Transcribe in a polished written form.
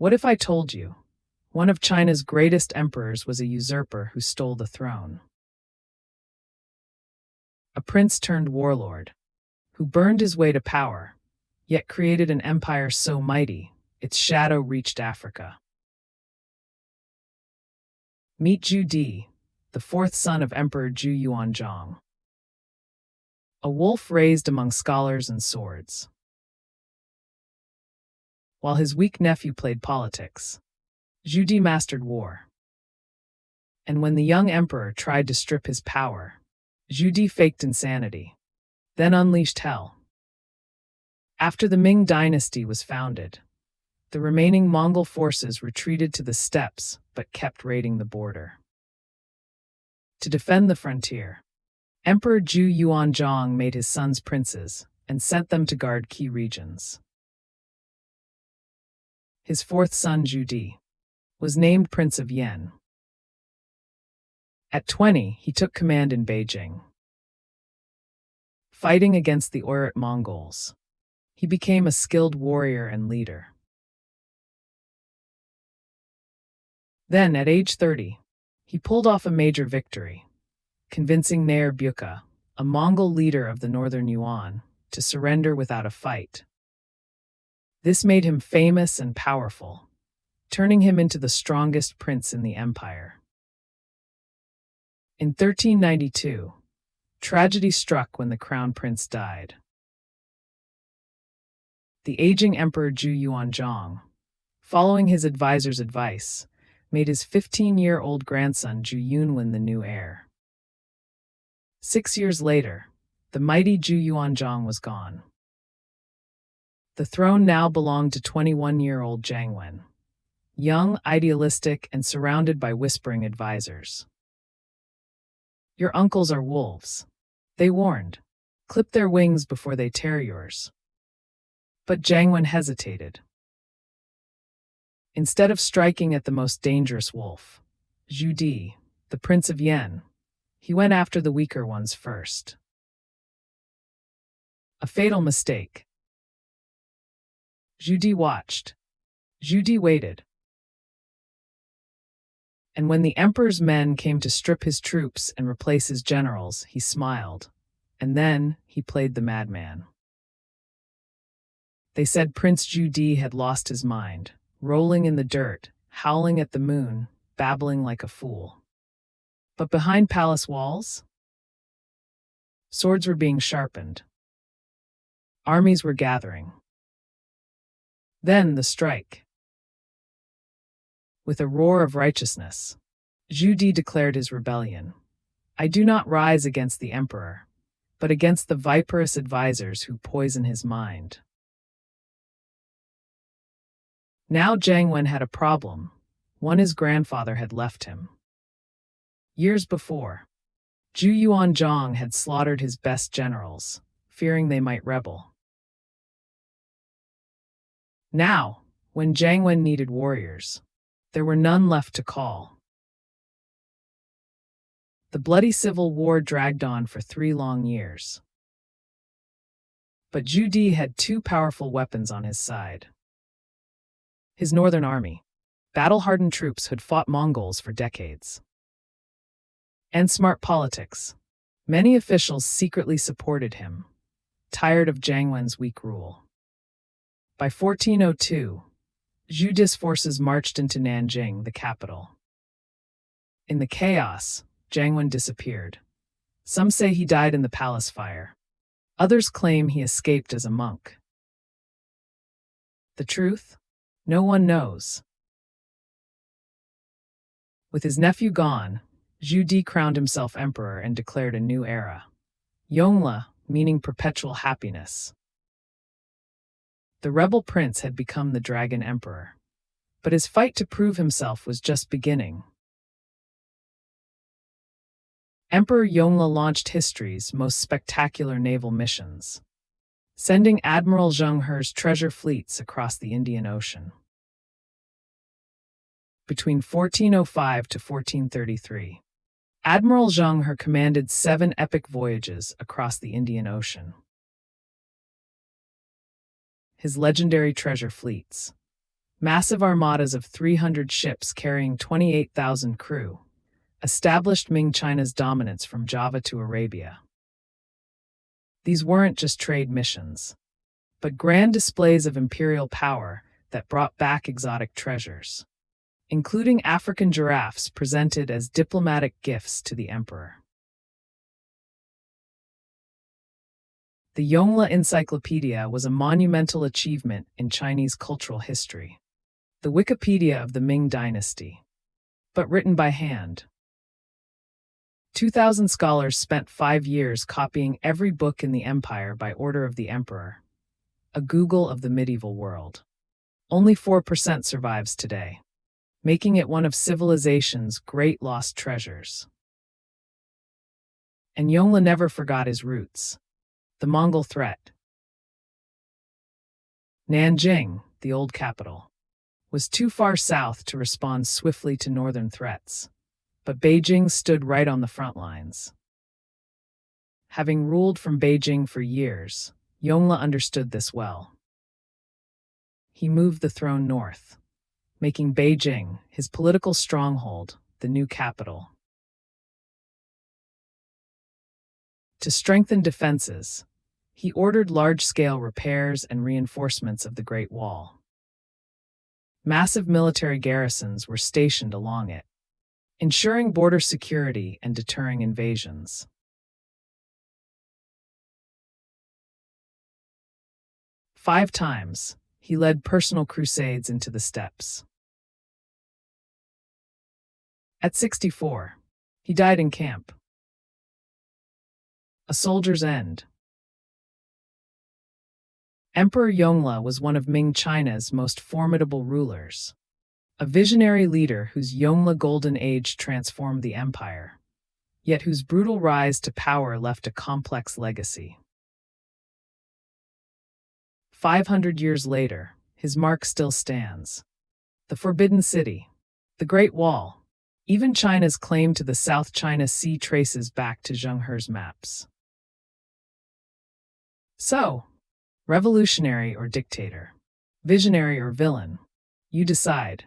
What if I told you? One of China's greatest emperors was a usurper who stole the throne. A prince turned warlord, who burned his way to power, yet created an empire so mighty, its shadow reached Africa. Meet Zhu Di, the fourth son of Emperor Zhu Yuanzhang. A wolf raised among scholars and swords. While his weak nephew played politics, Zhu Di mastered war. And when the young emperor tried to strip his power, Zhu Di faked insanity, then unleashed hell. After the Ming Dynasty was founded, the remaining Mongol forces retreated to the steppes but kept raiding the border. To defend the frontier, Emperor Zhu Yuanzhang made his sons princes and sent them to guard key regions. His fourth son, Zhu Di, was named Prince of Yan. At 20, he took command in Beijing. Fighting against the Oirat Mongols, he became a skilled warrior and leader. Then, at age 30, he pulled off a major victory, convincing Nair Bukka, a Mongol leader of the northern Yuan, to surrender without a fight. This made him famous and powerful, turning him into the strongest prince in the empire. In 1392, tragedy struck when the crown prince died. The aging Emperor Zhu Yuanzhang, following his advisor's advice, made his 15-year-old grandson Zhu Yunwen the new heir. 6 years later, the mighty Zhu Yuanzhang was gone. The throne now belonged to 21-year-old Jiang Wen, young, idealistic, and surrounded by whispering advisors. Your uncles are wolves, they warned. Clip their wings before they tear yours. But Jiang Wen hesitated. Instead of striking at the most dangerous wolf, Zhu Di, the Prince of Yan, he went after the weaker ones first. A fatal mistake. Zhu Di watched. Zhu Di waited. And when the emperor's men came to strip his troops and replace his generals, he smiled. And then he played the madman. They said Prince Zhu Di had lost his mind, rolling in the dirt, howling at the moon, babbling like a fool. But behind palace walls, swords were being sharpened. Armies were gathering. Then the strike. With a roar of righteousness, Zhu Di declared his rebellion. I do not rise against the emperor, but against the viperous advisors who poison his mind. Now Jiang Wen had a problem, one his grandfather had left him. Years before, Zhu Yuanzhang had slaughtered his best generals, fearing they might rebel. Now, when Jiang Wen needed warriors, there were none left to call. The bloody civil war dragged on for 3 long years. But Zhu Di had 2 powerful weapons on his side. His northern army, battle-hardened troops who had fought Mongols for decades. And smart politics. Many officials secretly supported him, tired of Jiang Wen's weak rule. By 1402, Zhu Di's forces marched into Nanjing, the capital. In the chaos, Jiang Wen disappeared. Some say he died in the palace fire. Others claim he escaped as a monk. The truth? No one knows. With his nephew gone, Zhu Di crowned himself emperor and declared a new era. Yongle, meaning perpetual happiness. The rebel prince had become the dragon emperor. But his fight to prove himself was just beginning. Emperor Yongle launched history's most spectacular naval missions, sending Admiral Zheng He's treasure fleets across the Indian Ocean. Between 1405 to 1433, Admiral Zheng He commanded 7 epic voyages across the Indian Ocean. His legendary treasure fleets, Massive armadas of 300 ships carrying 28,000 crew established Ming China's dominance from Java to Arabia. These weren't just trade missions, but grand displays of imperial power that brought back exotic treasures, including African giraffes presented as diplomatic gifts to the emperor. The Yongle Encyclopedia was a monumental achievement in Chinese cultural history, the Wikipedia of the Ming Dynasty, but written by hand. 2,000 scholars spent 5 years copying every book in the empire by order of the emperor, a Google of the medieval world. Only 4% survives today, making it one of civilization's great lost treasures. And Yongle never forgot his roots, the Mongol threat. Nanjing, the old capital, was too far south to respond swiftly to northern threats, but Beijing stood right on the front lines. Having ruled from Beijing for years, Yongle understood this well. He moved the throne north, making Beijing his political stronghold, the new capital. To strengthen defenses, he ordered large-scale repairs and reinforcements of the Great Wall. Massive military garrisons were stationed along it, ensuring border security and deterring invasions. Five times, he led personal crusades into the steppes. At 64, he died in camp. A soldier's end. Emperor Yongle was one of Ming China's most formidable rulers, a visionary leader whose Yongle Golden Age transformed the empire, yet whose brutal rise to power left a complex legacy. 500 years later, his mark still stands. The Forbidden City, the Great Wall, even China's claim to the South China Sea traces back to Zheng He's maps. So, revolutionary or dictator, visionary or villain, you decide.